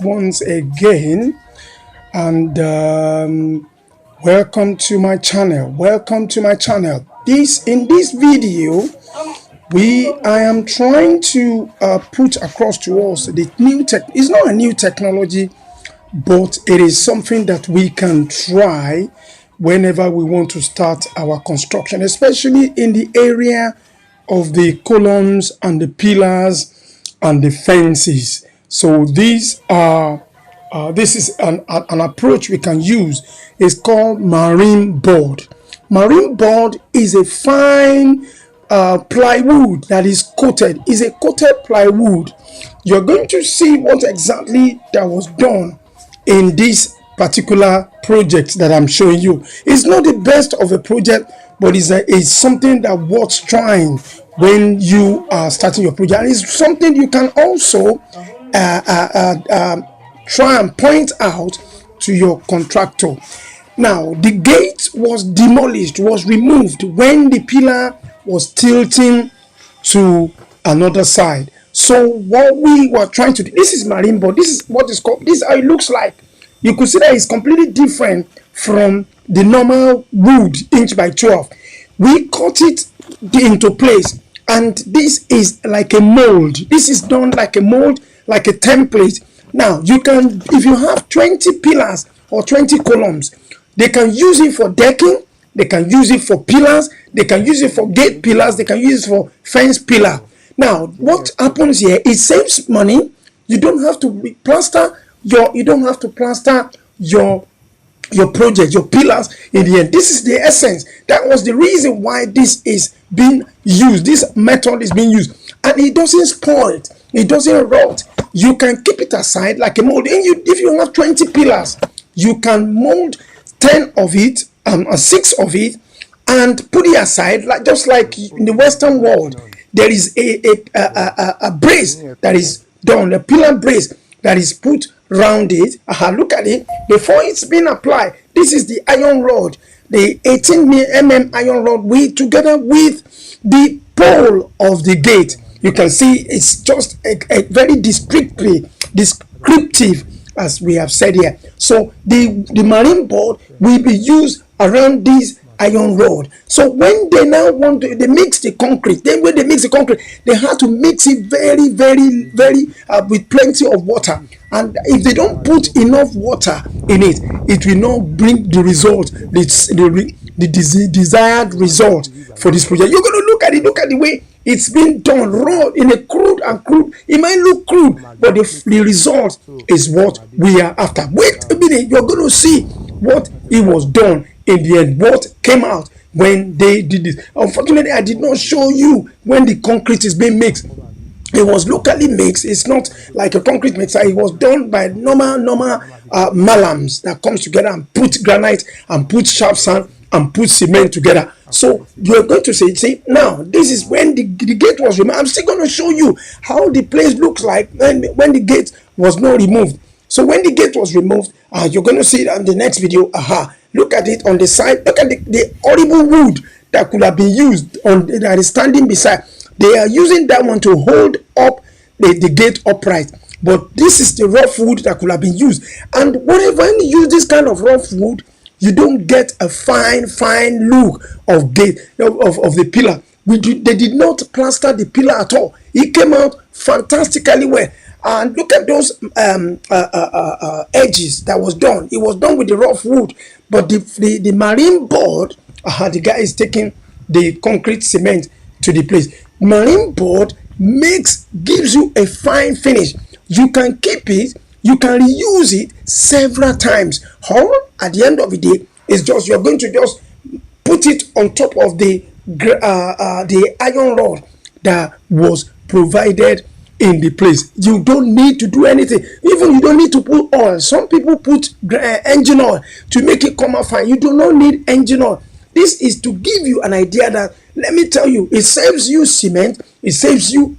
once again, and welcome to my channel. Welcome to my channel. In this video, I am trying to put across to us the new tech. It's not a new technology, but it is something that we can try whenever we want to start our construction, especially in the area of the columns and the pillars and the fences. So these are this is an approach we can use. It's called marine board. Marine board is a fine plywood that is coated. Is a coated plywood. You're going to see what exactly that was done in this particular project that I'm showing you. It's not the best of a project, but it's something that worth trying when you are starting your project. And it's something you can also try and point out to your contractor. Now, the gate was demolished, was removed when the pillar was tilting to another side. So what we were trying to do, this is marine board. This is what is called, this is how it looks like. You could see that it's completely different from the normal wood inch by 12. We cut it into place, and this is like a mold. This is done like a mold, like a template. Now, you can, if you have 20 pillars or 20 columns, they can use it for decking, they can use it for pillars, they can use it for gate pillars, they can use it for fence pillar. Now, what happens here, it saves money. You don't have to plaster your project, your pillars in the end. This is the essence. That was the reason why this is being used. This method is being used, and it doesn't spoil, it doesn't rot. You can keep it aside like a mold. And if you have 20 pillars, you can mold 10 of it, 6 of it, and put it aside, just like in the Western world. There is a brace that is done, a pillar brace that is put round it. Look at it before it's been applied. This is the iron rod, the 18 mm iron rod, together with the pole of the gate. You can see it's just a very descriptive, as we have said here. So the marine board will be used around this iron rod. So when they now want to, they mix the concrete. Then when they mix the concrete, they have to mix it very with plenty of water. And if they don't put enough water in it, it will not bring the result, the desired result for this project. You're going to look at the way it's been done, raw, in a crude. It might look crude, but the result is what we are after. Wait a minute, you're going to see what it was done in the end, what came out when they did this. Unfortunately, I did not show you when the concrete is being mixed. It was locally mixed. It's not like a concrete mixer. It was done by normal malams that comes together and put granite and put sharp sand and put cement together. So you're going to see now this is when the gate was removed. I'm still going to show you how the place looks like when the gate was not removed. So when the gate was removed, you're going to see it on the next video. Look at it on the side. Look at the horrible wood that could have been used that is standing beside. They are using that one to hold up the gate upright. But this is the rough wood that could have been used. And when you use this kind of rough wood, you don't get a fine look of the pillar. They did not plaster the pillar at all. It came out fantastically well. And look at those edges that was done. It was done with the rough wood, but the marine board, the guy is taking the concrete cement to the place. Marine board gives you a fine finish. You can keep it, you can reuse it several times. Or at the end of the day, it's just you're going to just put it on top of the iron rod that was provided in the place. You don't need to do anything. Even you don't need to put oil. Some people put engine oil to make it come out fine. You do not need engine oil. This is to give you an idea that, let me tell you, it saves you cement, it saves you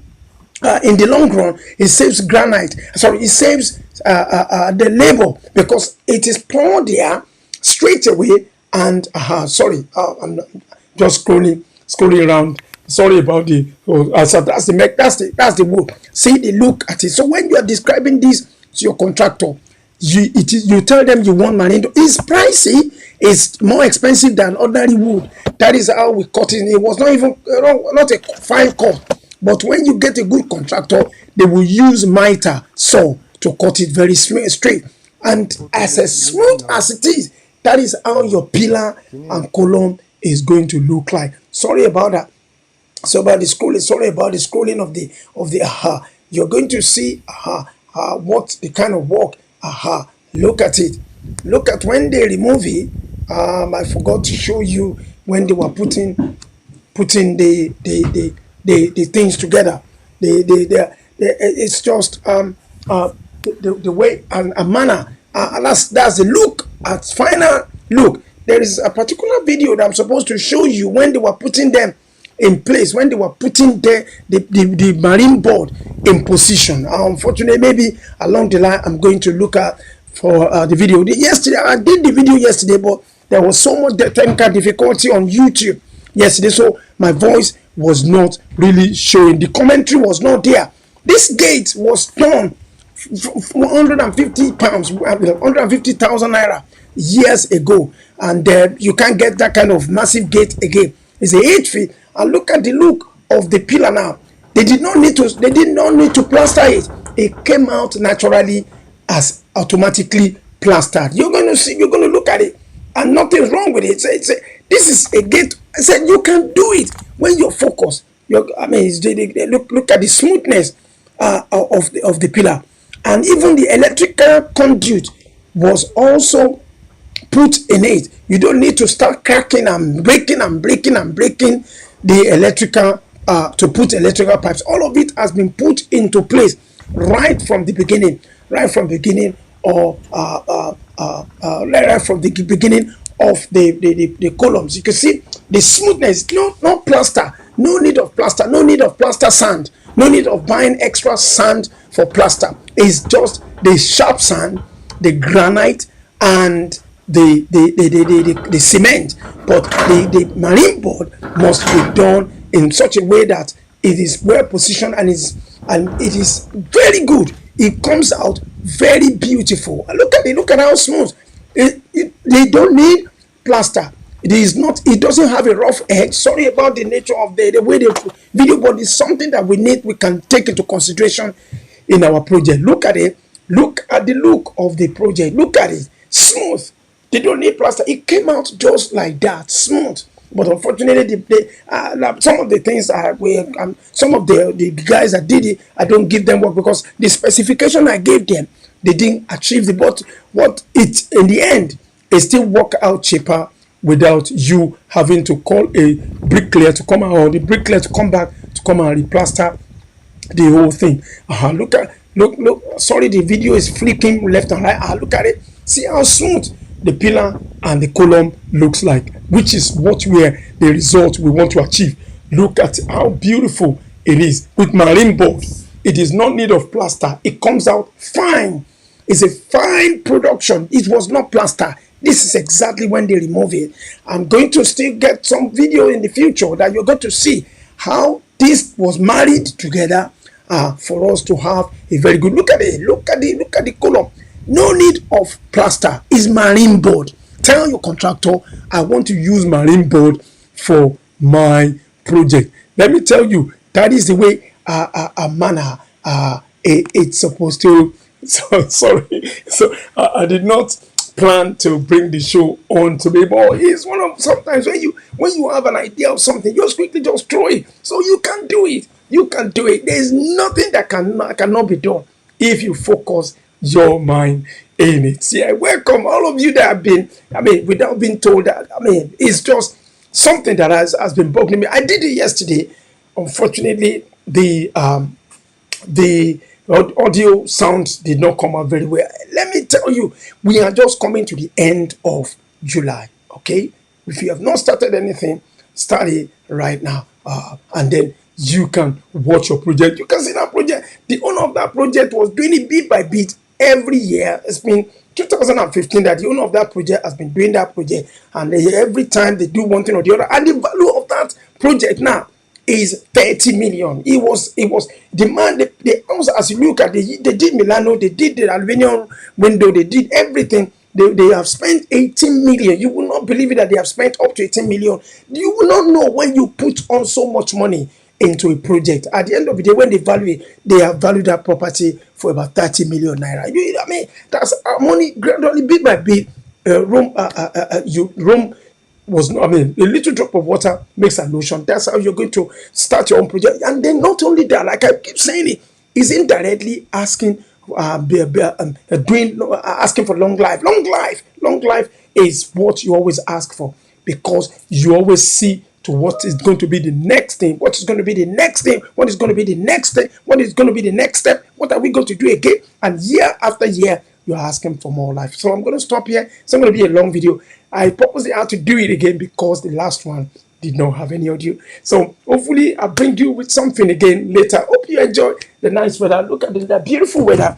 in the long run, it saves granite. Sorry, it saves the labor, because it is poured there straight away. And I'm just scrolling around. Sorry about the so that's the wood. See the look at it. So when you are describing this to your contractor. You tell them you want marine. It's pricey. It's more expensive than ordinary wood. That is how we cut it. It was not even not a fine cut. But when you get a good contractor, they will use miter saw to cut it very straight. And as smooth as it is, that is how your pillar and column is going to look like. Sorry about that. So about the scrolling. Sorry about the scrolling of the You're going to see what the kind of work. Look at it. Look at when they remove it. I forgot to show you when they were putting the things together. It's just the way and a manner. That's the look. At final look, there is a particular video that I'm supposed to show you when they were putting them in place, when they were putting the marine board in position. Unfortunately, maybe along the line, I'm going to look at for the video. Yesterday, I did the video yesterday, but there was so much technical difficulty on YouTube yesterday, so my voice was not really showing. The commentary was not there. This gate was done for 150 pounds, 150,000 naira years ago, and you can't get that kind of massive gate again. It's a 8 feet, and look at the look of the pillar now. They did not need to plaster it. It came out naturally as automatically plastered. You're going to see, you're going to look at it, and nothing's wrong with it. This is a gate. I said you can do it when you're focused. Look at the smoothness of the pillar, and even the electrical conduit was also put in it. You don't need to start cracking and breaking the electrical to put electrical pipes. All of it has been put into place right from the beginning, right from the beginning of the columns. You can see the smoothness. No plaster, no need of plaster, no need of plaster sand, no need of buying extra sand for plaster. It's just the sharp sand, the granite, and the cement. But the marine board must be done in such a way that it is well positioned and it is very good. It comes out very beautiful. Look at how smooth. They don't need plaster. It doesn't have a rough edge. Sorry about the nature of the way the video board is something that we can take into consideration in our project. Look at it. Look at the look of the project. Look at it. Smooth. They don't need plaster. It came out just like that, smooth. But unfortunately, some of the things some of the guys that did it, I don't give them work because the specification I gave them, they didn't achieve the. But what it in the end, it still work out cheaper without you having to call a bricklayer to come out, or the bricklayer to come back to come and replaster the whole thing. Look. Sorry, the video is flipping left and right. Look at it. See how smooth the pillar and the column looks like, which is the result we want to achieve. Look at how beautiful it is with marine board. It is not need of plaster. It comes out fine. It's a fine production. It was not plaster. This is exactly when they remove it. I'm going to still get some video in the future that you're going to see how this was married together for us to have a very good look at it. Look at the column. No need of plaster. Is marine board. Tell your contractor, I want to use marine board for my project. Let me tell you, that is the way a manner it's supposed to. Sorry. So I did not plan to bring the show on today, but it's one of sometimes when you have an idea of something, just quickly just throw it. So you can do it. You can do it. There is nothing that cannot be done if you focus your mind in it. Yeah, welcome all of you that have been, without being told that, it's just something that has been bugging me. I did it yesterday. Unfortunately, the audio sound did not come out very well. Let me tell you, we are just coming to the end of July. Okay, if you have not started anything, start it right now, and then you can watch your project. You can see that project. The owner of that project was doing it bit by bit every year. It's been 2015 that the owner of that project has been doing that project, and every time they do one thing or the other, and the value of that project now is 30 million. It was the man, the house, as you look at it, they did Milano, they did the aluminum window, they did everything. They have spent 18 million. You will not believe it that they have spent up to 18 million. You will not know when you put on so much money into a project. At the end of the day, when they value it, they have valued that property for about 30 million naira. I mean, that's money gradually, bit by bit. Rome was not, I mean, a little drop of water makes an ocean. That's how you're going to start your own project. And then not only that, like I keep saying it, is indirectly asking, asking for long life. Long life is what you always ask for, because you always see to what is going to be the next thing, what is going to be the next thing, what is going to be the next thing, what is going to be the next step, what are we going to do again? And year after year, you're asking for more life. So I'm going to stop here. It's not going to be a long video. I purposely had to do it again because the last one did not have any audio. So hopefully I'll bring you with something again later. Hope you enjoy the nice weather. Look at the beautiful weather.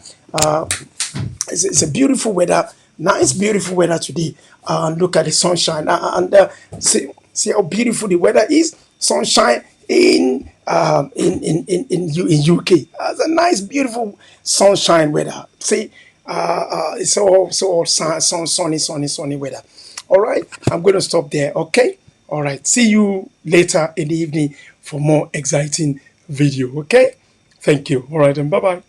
It's a beautiful weather. Nice, beautiful weather today. Look at the sunshine. See how beautiful the weather is. Sunshine in UK. It's a nice, beautiful sunshine weather. See, it's all sunny weather. All right, I'm going to stop there. Okay. All right. See you later in the evening for more exciting video. Okay. Thank you. All right, and bye bye.